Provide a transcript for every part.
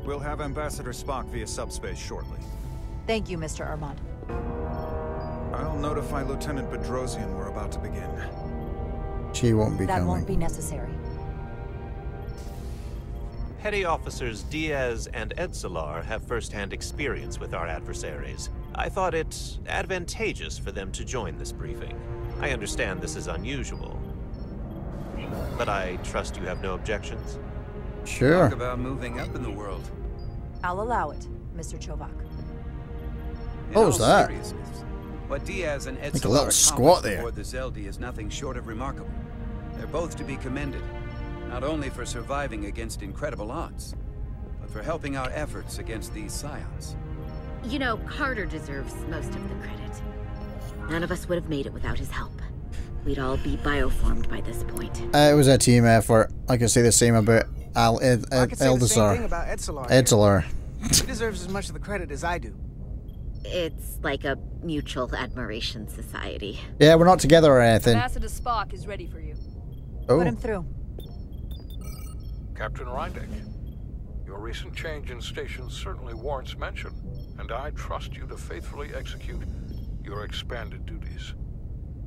We'll have Ambassador Spock via subspace shortly. Thank you, Mr. Armand. I'll notify Lieutenant Bedrosian we're about to begin. She won't be coming. That won't be necessary. Petty Officers Diaz and Edsolar have first-hand experience with our adversaries. I thought it advantageous for them to join this briefing. I understand this is unusual, but I trust you have no objections? Sure. Talk about moving up in the world. I'll allow it, Mr. Chovak. What was that? What Diaz and Like Edsolar a little squat there. aboard the Zeldi is nothing short of remarkable. They're both to be commended, not only for surviving against incredible odds, but for helping our efforts against these scions. You know, Carter deserves most of the credit. None of us would have made it without his help. We'd all be bioformed by this point. It was a team effort. I can say the same about I can say the same thing Eldazar. about Edsolar. Edsolar. He deserves as much of the credit as I do. It's like a mutual admiration society. Yeah, we're not together or anything. Ambassador Spock is ready for you. Oh. Put him through. Captain Reindeck, your recent change in station certainly warrants mention, and I trust you to faithfully execute your expanded duties.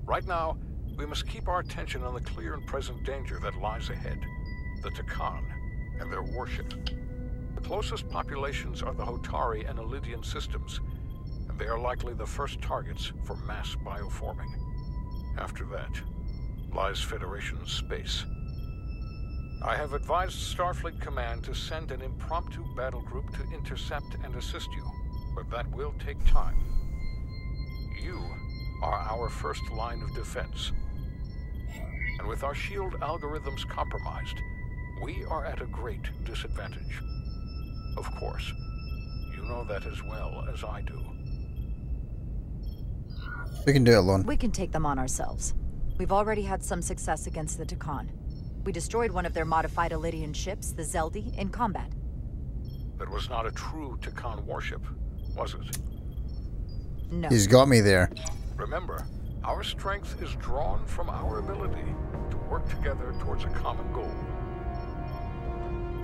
Right now, we must keep our attention on the clear and present danger that lies ahead, the Takan and their warship. The closest populations are the Hotari and Elydian systems, and they are likely the first targets for mass bioforming. After that lies Federation space. I have advised Starfleet Command to send an impromptu battle group to intercept and assist you, but that will take time. You are our first line of defense. And with our shield algorithms compromised, we are at a great disadvantage. Of course, you know that as well as I do. We can do it alone. We can take them on ourselves. We've already had some success against the Takan. We destroyed one of their modified Elydian ships, the Zeldi, in combat. That was not a true Takan warship, was it? No. He's got me there. Remember, our strength is drawn from our ability to work together towards a common goal.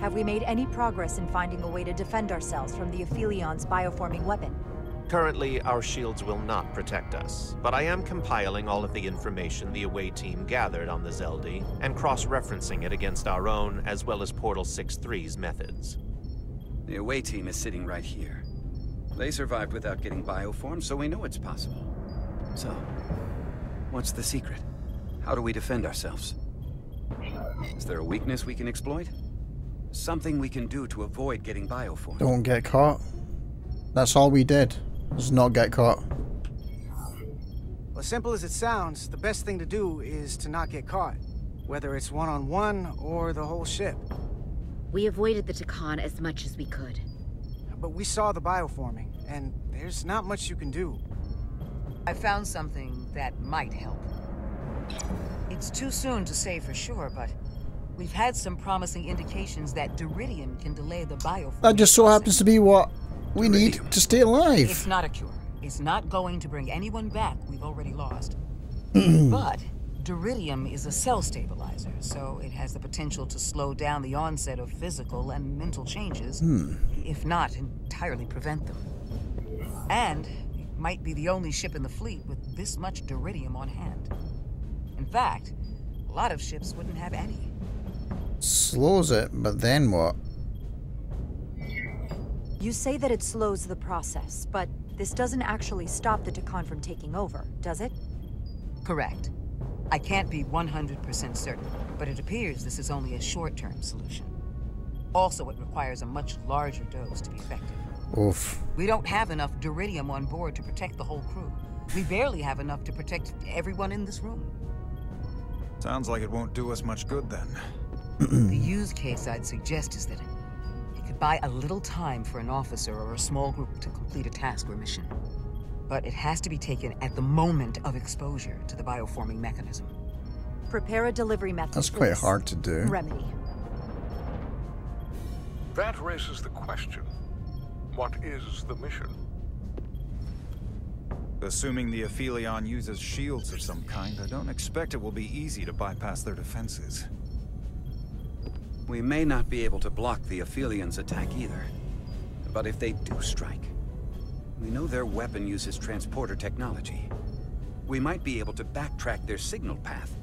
Have we made any progress in finding a way to defend ourselves from the Aphilion's bioforming weapon? Currently, our shields will not protect us, but I am compiling all of the information the away team gathered on the Zeldi and cross-referencing it against our own as well as Portal 6-3's methods. The away team is sitting right here. They survived without getting bioformed, so we know it's possible. So, what's the secret? How do we defend ourselves? Is there a weakness we can exploit? Something we can do to avoid getting bioformed? Don't get caught. That's all we did. Was not get caught. Well, as simple as it sounds, the best thing to do is to not get caught. Whether it's one-on-one or the whole ship. We avoided the Takan as much as we could. But we saw the bioforming, and there's not much you can do. I found something that might help. It's too soon to say for sure, but we've had some promising indications that Duridium can delay the bioforming. That just so happens to be what we need to stay alive. It's not a cure. It's not going to bring anyone back we've already lost. But Duridium is a cell stabilizer, so it has the potential to slow down the onset of physical and mental changes, if not entirely prevent them. And it might be the only ship in the fleet with this much Duridium on hand. In fact, a lot of ships wouldn't have any. Slows it, but then what? You say that it slows the process, but this doesn't actually stop the Takan from taking over, does it? Correct. I can't be 100% certain, but it appears this is only a short-term solution. Also, it requires a much larger dose to be effective. Oof. We don't have enough Duridium on board to protect the whole crew. We barely have enough to protect everyone in this room. Sounds like it won't do us much good then. The use case I'd suggest is that it could buy a little time for an officer or a small group to complete a task or mission. But it has to be taken at the moment of exposure to the bioforming mechanism. Prepare a delivery method. That's for quite this hard to do. remedy. That raises the question, what is the mission? Assuming the Aphelion uses shields of some kind, I don't expect it will be easy to bypass their defenses. We may not be able to block the Aphelions' attack either. But if they do strike, we know their weapon uses transporter technology. We might be able to backtrack their signal path.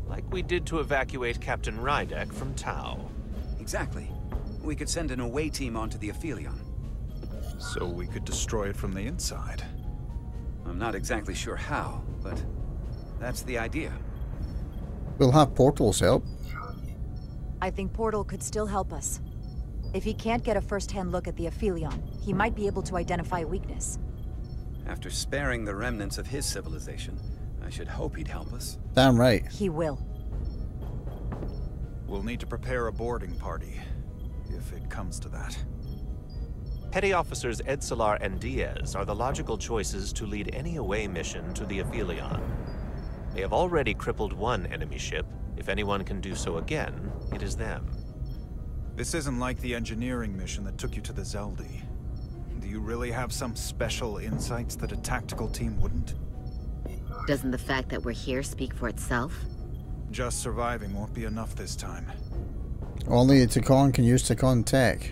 Like we did to evacuate Captain Rydek from Tau. Exactly. We could send an away team onto the Aphelion. So we could destroy it from the inside. I'm not exactly sure how, but that's the idea. We'll have Portal's help. I think Portal could still help us. If he can't get a first-hand look at the Aphelion, he might be able to identify a weakness. After sparing the remnants of his civilization, I should hope he'd help us. Damn right. He will. We'll need to prepare a boarding party, if it comes to that. Petty Officers Edsalar and Diaz are the logical choices to lead any away mission to the Aphelion. They have already crippled one enemy ship. If anyone can do so again, it is them. This isn't like the engineering mission that took you to the Zeldi. Do you really have some special insights that a tactical team wouldn't? Doesn't the fact that we're here speak for itself? Just surviving won't be enough this time. Only a Takon can use Takon tech.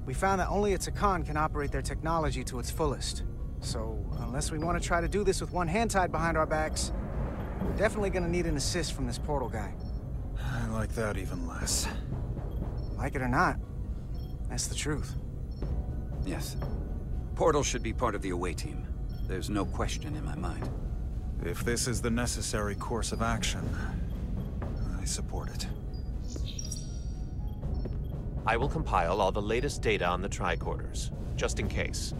We found that only a Takon can operate their technology to its fullest. So, unless we want to try to do this with one hand tied behind our backs, we're definitely gonna need an assist from this Portal guy. I like that even less. Like it or not, that's the truth. Yes. Portal should be part of the away team. There's no question in my mind. If this is the necessary course of action, I support it. I will compile all the latest data on the tricorders, just in case.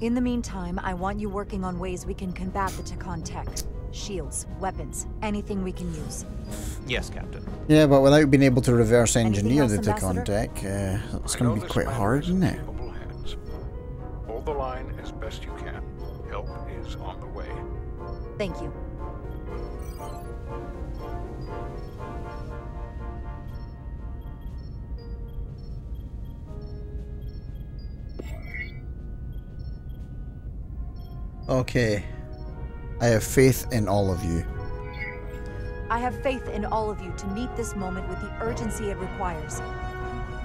In the meantime, I want you working on ways we can combat the Takon tech. Shields, weapons, anything we can use. Yes, Captain. Yeah, but without being able to reverse Anything engineer else, the Takon Ambassador? tech, it's going to be quite hard, isn't it? Hold the line as best you can. Help is on the way. Thank you. Okay. I have faith in all of you. I have faith in all of you to meet this moment with the urgency it requires.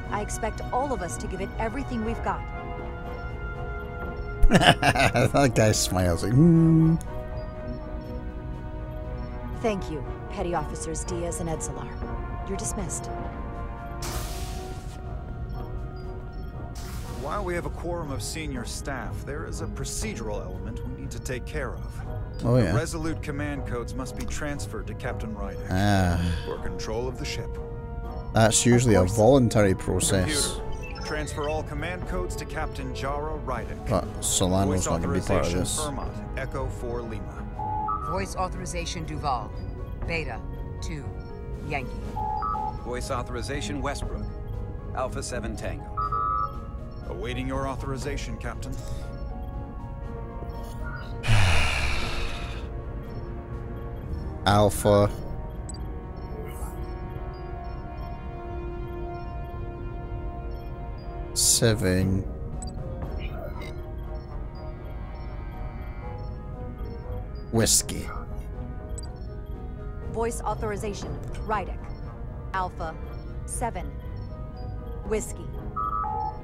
I expect all of us to give it everything we've got. That guy smiles like, Thank you, Petty Officers Diaz and Edsalar. You're dismissed. While we have a quorum of senior staff, there is a procedural element we need to take care of. Oh yeah. The Resolute command codes must be transferred to Captain Rydek for control of the ship. That's usually a voluntary process. Computer, transfer all command codes to Captain Jara Rydek. But Solano's not going to be part of this. Irmont, Echo 4 Lima. Voice authorization Duval. Beta 2 Yankee. Voice authorization Westbrook. Alpha 7 Tango. Awaiting your authorization, Captain. Alpha. Seven. Whiskey. Voice authorization, Rydek. Alpha 7. Whiskey.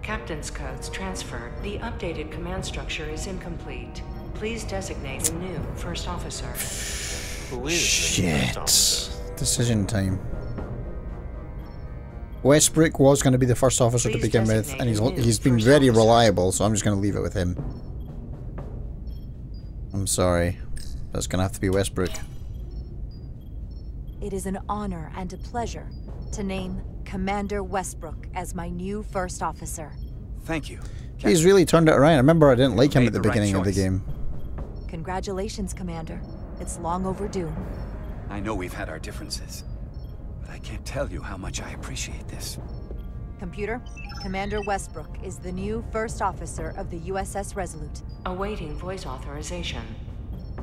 Captain's codes transferred. The updated command structure is incomplete. Please designate a new first officer. Who is the first officer? Shit. Decision time. Westbrook was going to be the first officer to begin with, and he's been very reliable, so I'm just going to leave it with him. I'm sorry. That's going to have to be Westbrook. It is an honor and a pleasure to name Commander Westbrook as my new first officer. Thank you. He's really turned it around. I remember I didn't like him made at the the right beginning of the choice. game. Congratulations, Commander. It's long overdue. I know we've had our differences, but I can't tell you how much I appreciate this. Computer, Commander Westbrook is the new first officer of the USS Resolute. Awaiting voice authorization.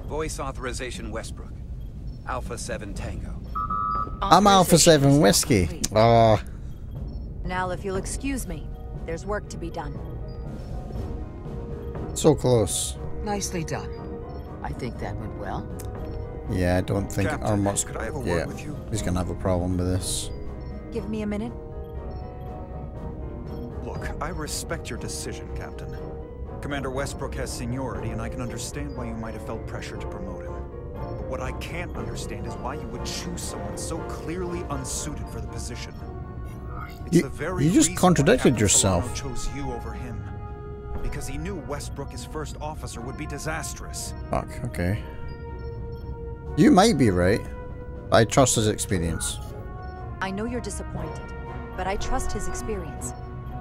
Voice authorization Westbrook. Alpha 7 Tango. I'm Alpha 7 Authorization is Whiskey. complete. Ah, Now, if you'll excuse me, there's work to be done. so close. Nicely done. I think that went well. Yeah, I don't think Captain, Armor's... could I have a Yeah, word with you? he's going to have a problem with this. Give me a minute. Look, I respect your decision, Captain. Commander Westbrook has seniority, and I can understand why you might have felt pressure to promote him. But what I can't understand is why you would choose someone so clearly unsuited for the position. It's the very you just reason contradicted Captain yourself. Solano chose you over him. Because he knew Westbrook as first officer would be disastrous. Fuck, okay. You might be right. I trust his experience. I know you're disappointed, but I trust his experience.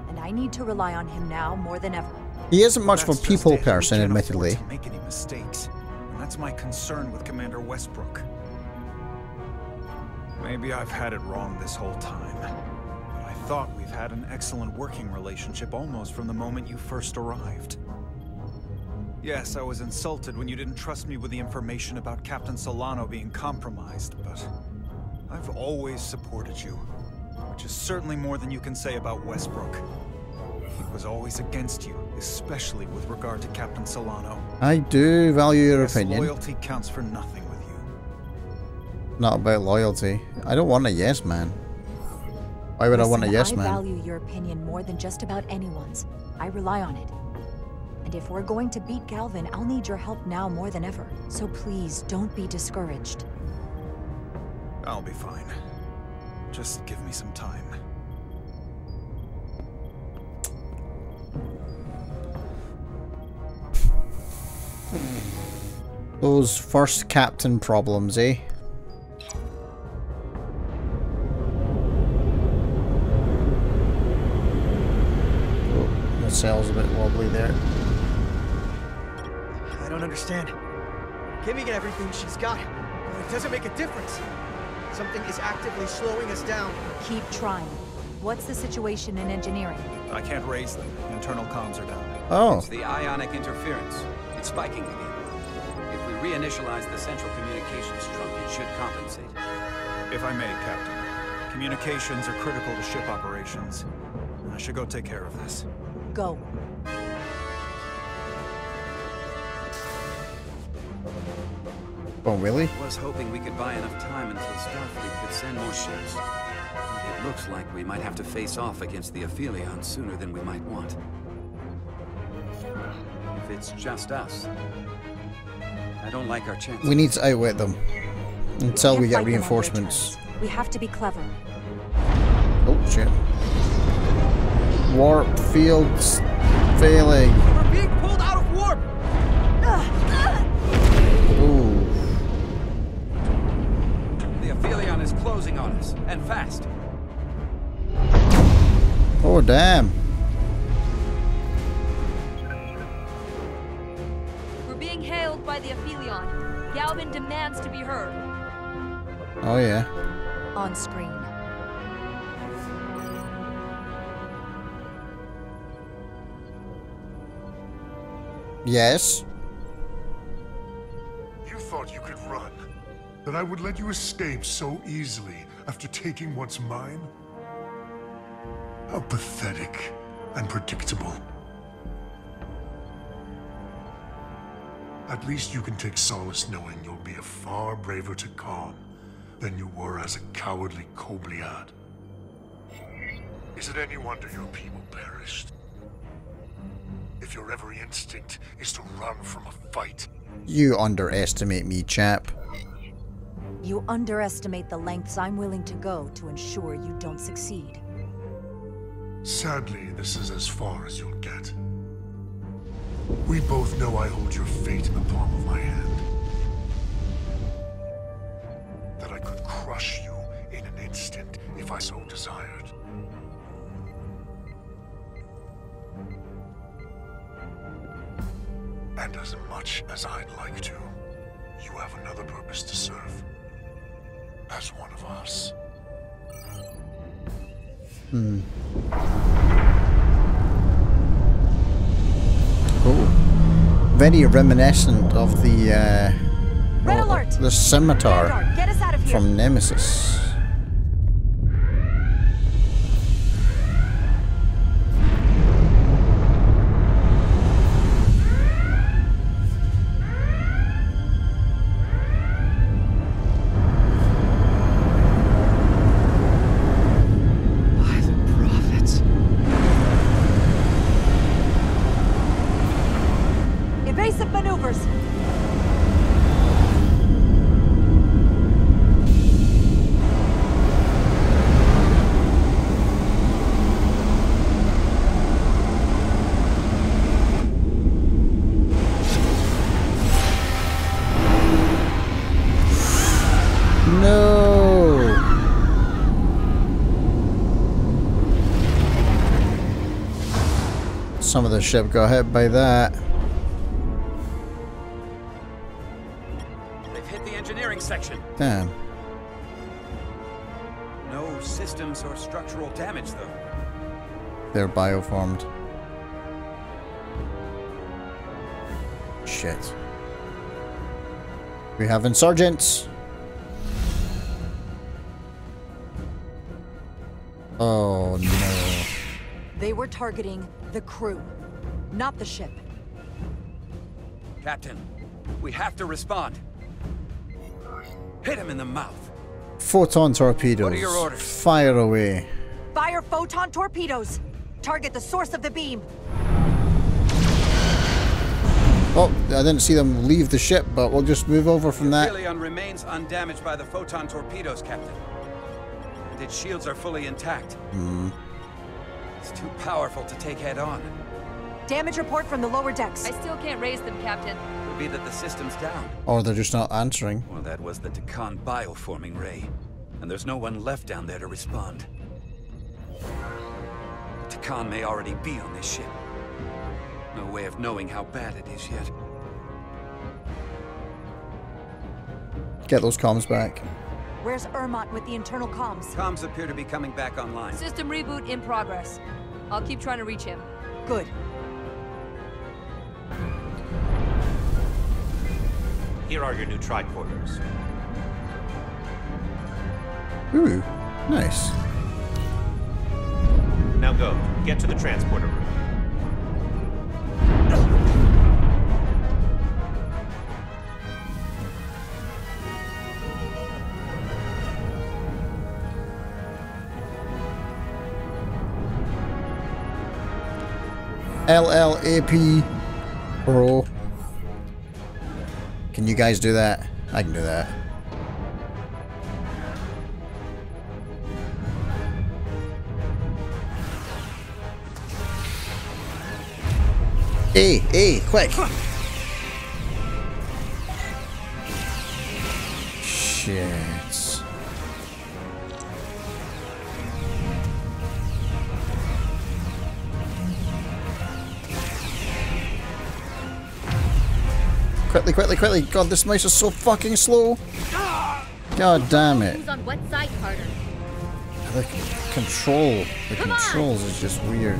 And I need to rely on him now more than ever. He isn't much of a That's people just it. person, We can't admittedly. afford to make any mistakes. And that's my concern with Commander Westbrook. Maybe I've had it wrong this whole time. But I thought we've had an excellent working relationship almost from the moment you first arrived. Yes, I was insulted when you didn't trust me with the information about Captain Solano being compromised, but I've always supported you, which is certainly more than you can say about Westbrook. He was always against you, especially with regard to Captain Solano. I do value your Yes, opinion. loyalty counts for nothing with you. Not about loyalty. I don't want a yes man. Why would I want a yes man? I value your opinion more than just about anyone's. I rely on it. And if we're going to beat Galvin, I'll need your help now more than ever. So please, don't be discouraged. I'll be fine. Just give me some time. Those first captain problems, eh? Oh, the cell's a bit wobbly there. I don't understand. Giving it everything she's got, well, it doesn't make a difference. Something is actively slowing us down. Keep trying. What's the situation in engineering? I can't raise them. Internal comms are down. Oh. It's the ionic interference. It's spiking again. If we reinitialize the central communications trunk, it should compensate. If I may, Captain. Communications are critical to ship operations. I should go take care of this. Go. Oh, really? I was hoping we could buy enough time until Starfleet could send more ships. It looks like we might have to face off against the Aphelion sooner than we might want. If it's just us, I don't like our chances. We need to outwit them until we Can't get fight them on their reinforcements. terms. We have to be clever. Oh shit. Warp fields failing. We're being pulled out of warp! Ooh. The Aphelion is closing on us, and fast. Oh damn. We're being hailed by the Aphelion. Galvin demands to be heard. Oh yeah. On screen. Yes. You thought you could run? That I would let you escape so easily after taking what's mine? How pathetic and predictable. At least you can take solace knowing you'll be a far braver Takan than you were as a cowardly Kobliad. Is it any wonder your people perished? If your every instinct is to run from a fight. You underestimate me, chap. You underestimate the lengths I'm willing to go to ensure you don't succeed. Sadly, this is as far as you'll get. We both know I hold your fate in the palm of my hand. That I could crush you in an instant if I so desired. And as much as I'd like to, you have another purpose to serve. As one of us. Oh. Very reminiscent of the Red alert! the scimitar Vanguard, get us out of here. from Nemesis. No! Some of the ship got hit by that. They've hit the engineering section. Damn. No systems or structural damage, though. They're bioformed. Shit. We have insurgents. Oh no. They were targeting the crew, not the ship. Captain, we have to respond. Hit him in the mouth. Photon torpedoes. What are your orders? Fire away. Fire photon torpedoes! Target the source of the beam! Oh, I didn't see them leave the ship, but we'll just move over from that. Helion remains undamaged by the photon torpedoes, Captain. And its shields are fully intact. It's too powerful to take head on. Damage report from the lower decks. I still can't raise them, Captain. Could be that the system's down. Or they're just not answering. Or that was the Takan bioforming ray. And there's no one left down there to respond. Takan may already be on this ship. No way of knowing how bad it is yet. Get those comms back. Where's Ermont with the internal comms? Comms appear to be coming back online. System reboot in progress. I'll keep trying to reach him. Good. Here are your new tricorders. Ooh, nice. Now go. Get to the transporter room. LLAP, bro. Can you guys do that? I can do that. Hey, quick! Shit. Quickly! God, this mouse is so fucking slow. God damn it. Who's on what side, Carter? The controls is just weird.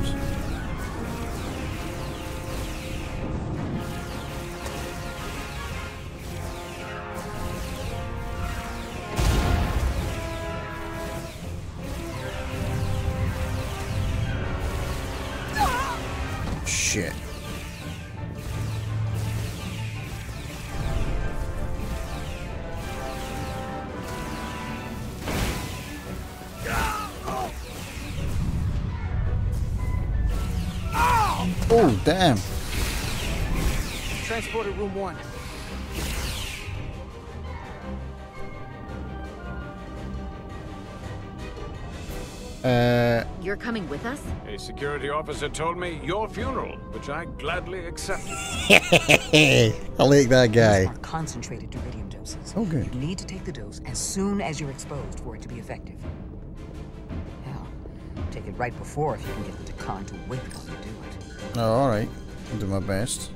Shit. Oh, damn. Transporter room 1. You're coming with us? A security officer told me your funeral, which I gladly accepted. I like that guy. These are concentrated iridium doses. Oh, good. You need to take the dose as soon as you're exposed for it to be effective. Hell, take it right before if you can get the Takan to wait while you do it. Oh, alright. I'll do my best.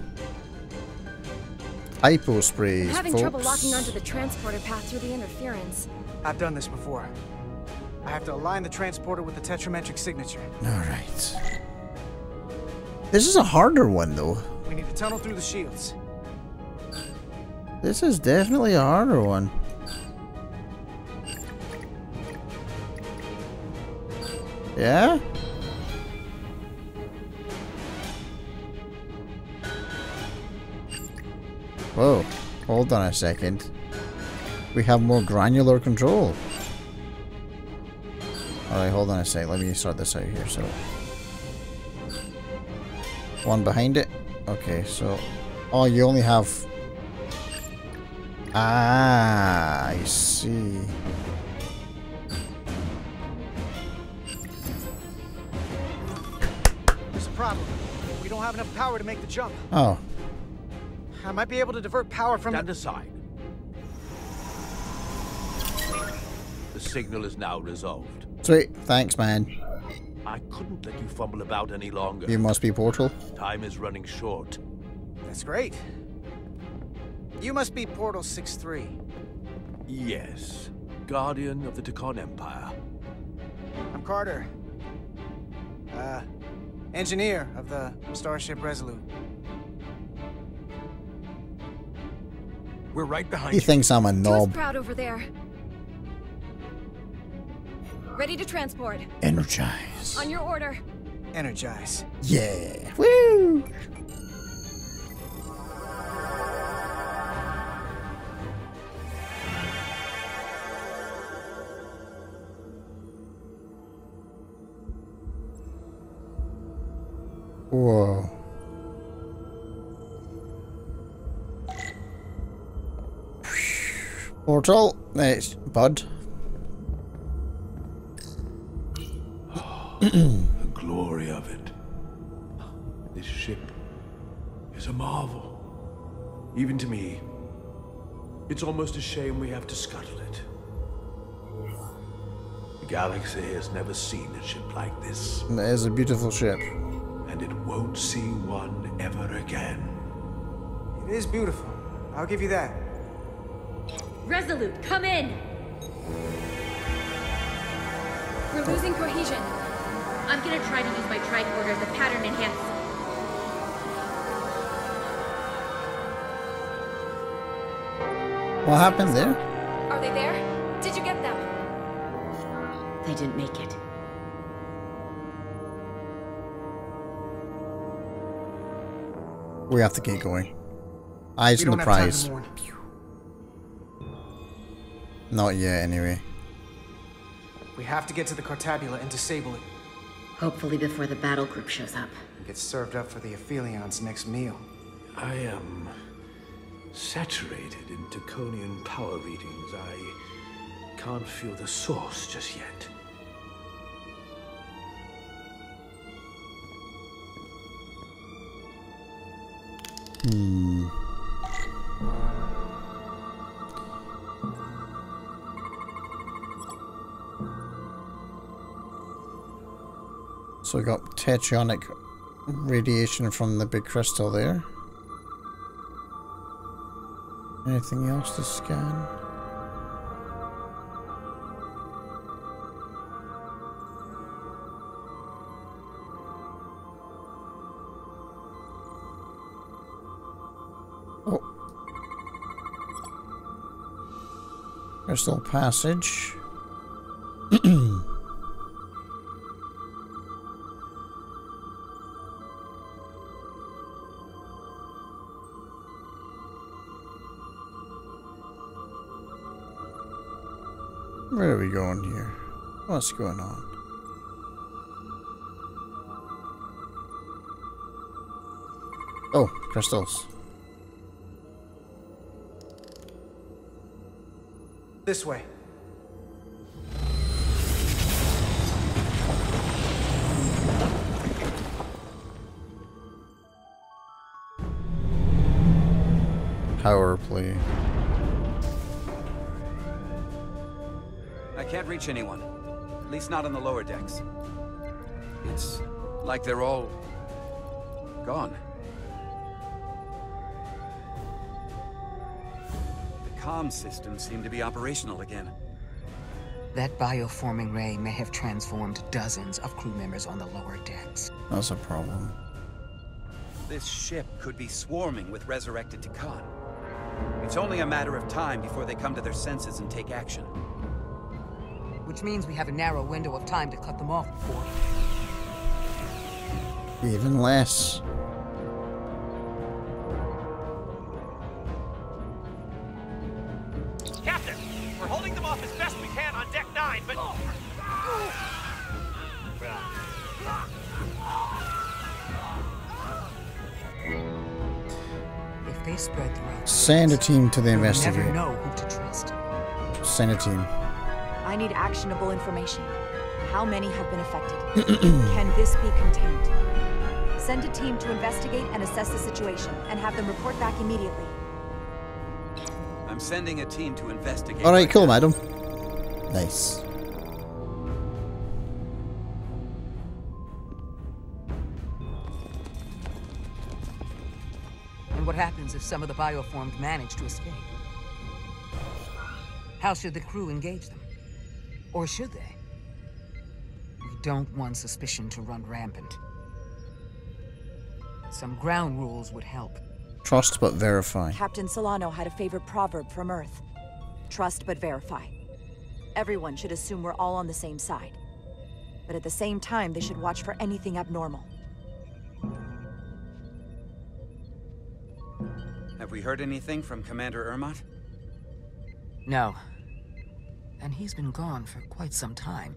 Hypo sprays, I'm having folks. trouble locking onto the transporter path through the interference. I've done this before. I have to align the transporter with the tetrametric signature. Alright. This is a harder one, though. We need to tunnel through the shields. This is definitely a harder one. Yeah? Whoa. Hold on a second. We have more granular control. Alright, hold on a sec. Let me sort this out here. So, one behind it. Okay, so... Oh, you only have... Ah, I see. There's a problem. We don't have enough power to make the jump. Oh. I might be able to divert power from... Stand aside. The signal is now resolved. Sweet. Thanks, man. I couldn't let you fumble about any longer. You must be Portal. Time is running short. That's great. You must be Portal 6-3. Yes. Guardian of the Tekon Empire. I'm Carter. Engineer of the Starship Resolute. We're right behind you. He thinks I'm a knob. Two's proud over there. Ready to transport. Energize. On your order. Energize. Yeah. Woo! Whoa. Portal. It's Bud. The glory of it. This ship is a marvel. Even to me. It's almost a shame we have to scuttle it. The galaxy has never seen a ship like this. It is a beautiful ship. And it won't see one ever again. It is beautiful. I'll give you that. Resolute, come in! We're losing cohesion. I'm gonna try to use my tricorder as a pattern enhance. What happened there? Are they there? Did you get them? They didn't make it. We have to keep going. Eyes on the prize. Not yet, anyway. We have to get to the Cartabula and disable it. Hopefully before the battle group shows up. And get served up for the Aphelions' next meal. I am saturated in Tekonian power readings. I can't feel the source just yet. So we got tachyon radiation from the big crystal there. Anything else to scan? Oh. Crystal passage. Where are we going here? What's going on? Oh, crystals. This way. Power play. I can't reach anyone. At least not on the lower decks. It's like they're all gone. The comm systems seem to be operational again. That bioforming ray may have transformed dozens of crew members on the lower decks. That's a problem. This ship could be swarming with resurrected Tekon. It's only a matter of time before they come to their senses and take action. Which means we have a narrow window of time to cut them off before. Even less. Captain, we're holding them off as best we can on deck 9, but... If they spread throughout, Send a team to the investigate. Never know who to trust. Send a team. I need actionable information. How many have been affected? Can this be contained? Send a team to investigate and assess the situation, and have them report back immediately. I'm sending a team to investigate. Alright, cool, madam. Nice. And what happens if some of the bioformed manage to escape? How should the crew engage them? Or should they? We don't want suspicion to run rampant. Some ground rules would help. Trust but verify. Captain Solano had a favorite proverb from Earth. Trust but verify. Everyone should assume we're all on the same side. But at the same time, they should watch for anything abnormal. Have we heard anything from Commander Ermot? No. And he's been gone for quite some time.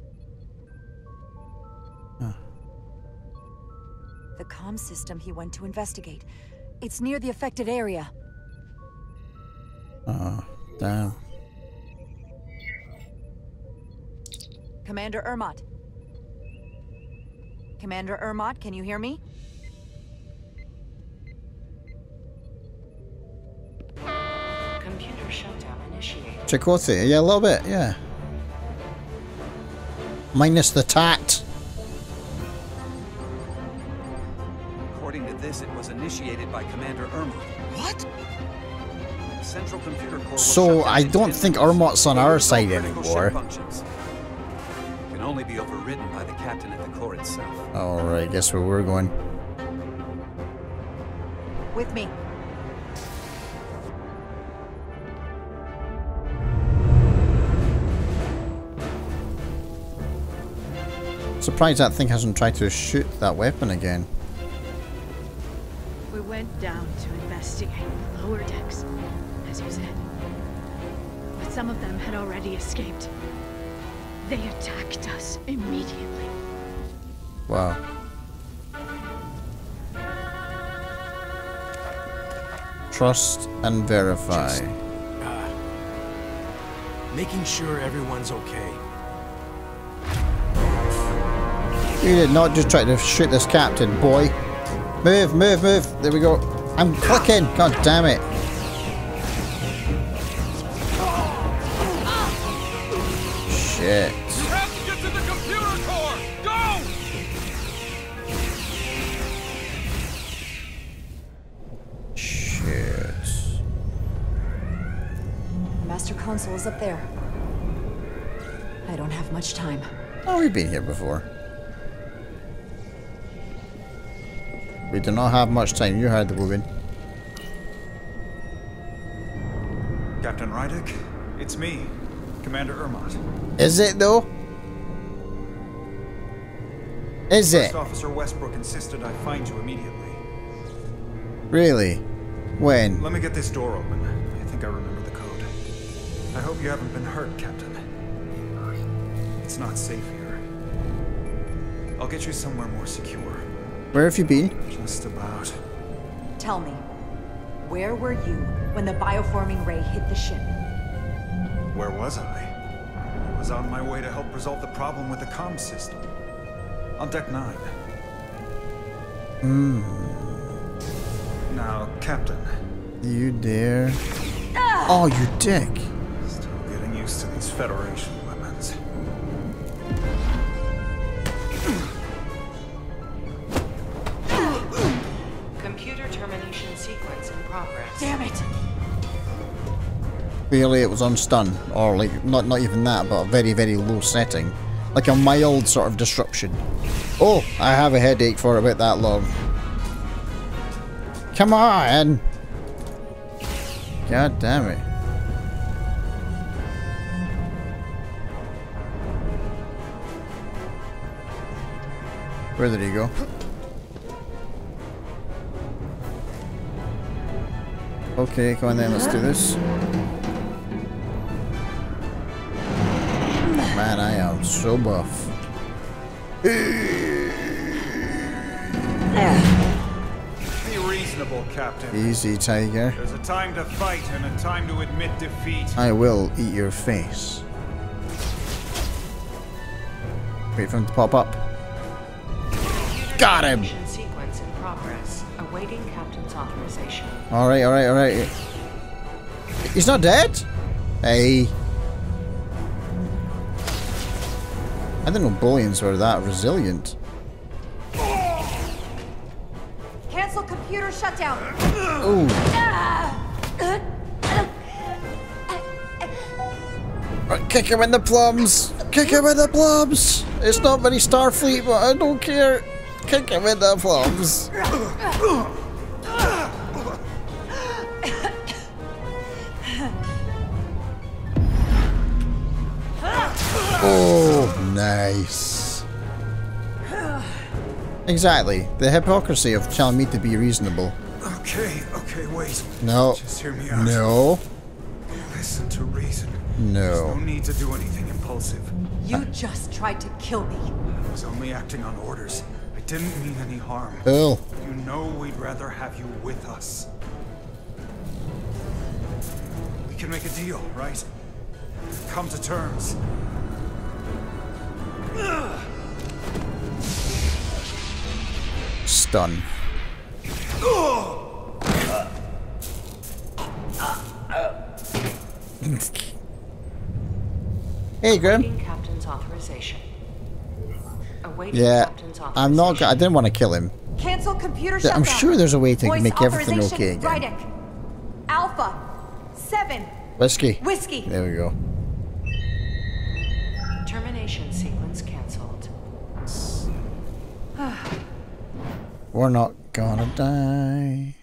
The comm system he went to investigate. It's near the affected area. Oh, damn. Commander Ermot. Commander Ermot, can you hear me? Computer shutdown initiated. Chakotay, yeah, a little bit, yeah. Minus the tat. According to this, it was initiated by Commander Ermot. What? The central computer core So I don't think Ermot's on our side anymore. Can only be overridden by the captain at the core itself. Alright, guess where we're going. With me. Surprised that thing hasn't tried to shoot that weapon again. We went down to investigate the lower decks, as you said. But some of them had already escaped. They attacked us immediately. Wow. Trust and verify. Just, making sure everyone's okay. You did not just try to shoot this captain, boy. Move, move, move. There we go. I'm clicking. God damn it. Shit. You have to get to the computer core! Go! Shit. Master Console is up there. I don't have much time. Oh, we've been here before. We do not have much time. You heard the woman. Captain Rydick, it's me, Commander Ermot. Is it though? Is it? First Officer Westbrook insisted I find you immediately. Really? When? Let me get this door open. I think I remember the code. I hope you haven't been hurt, Captain. It's not safe here. I'll get you somewhere more secure. Where have you been? Just about. Tell me, where were you when the bioforming ray hit the ship? Where was I? I was on my way to help resolve the problem with the comm system. On Deck 9. Now, Captain. You dare? Oh, you dick. Still getting used to these Federation weapons. Computer termination sequence in progress. Damn it! Clearly it was on stun, or like, not even that, but a very, very low setting. Like a mild sort of disruption. Oh, I have a headache for about that long. Come on! God damn it. Where did he go? Okay, come on then, let's do this. Man, I am so buff. Be reasonable, Captain. Easy, Tiger. There's a time to fight and a time to admit defeat. I will eat your face. Wait for him to pop up. Got him! Sequence in progress. Awaiting Captain's authorization. Alright, alright, alright. He's not dead? Hey. I didn't know bullions were that resilient. Cancel computer shutdown. Ooh. Right, kick him in the plums! Kick him in the plums! It's not very Starfleet, but I don't care. Kick him in the plums. Oh, nice. Exactly. The hypocrisy of telling me to be reasonable. Okay, wait. No. Just hear me out. No. Listen to reason. No. There's no need to do anything impulsive. You just tried to kill me. I was only acting on orders. I didn't mean any harm. Cool. You know we'd rather have you with us. We can make a deal, right? Come to terms. Stun. Hey, Grim. Captain's authorization. Yeah, I'm not. I didn't want to kill him. Cancel computer shutdown. I'm sure there's a way to Voice make everything authorization. okay again. Rydick. Alpha 7. Whiskey. Whiskey. There we go. Termination sequence cancelled. We're not gonna die.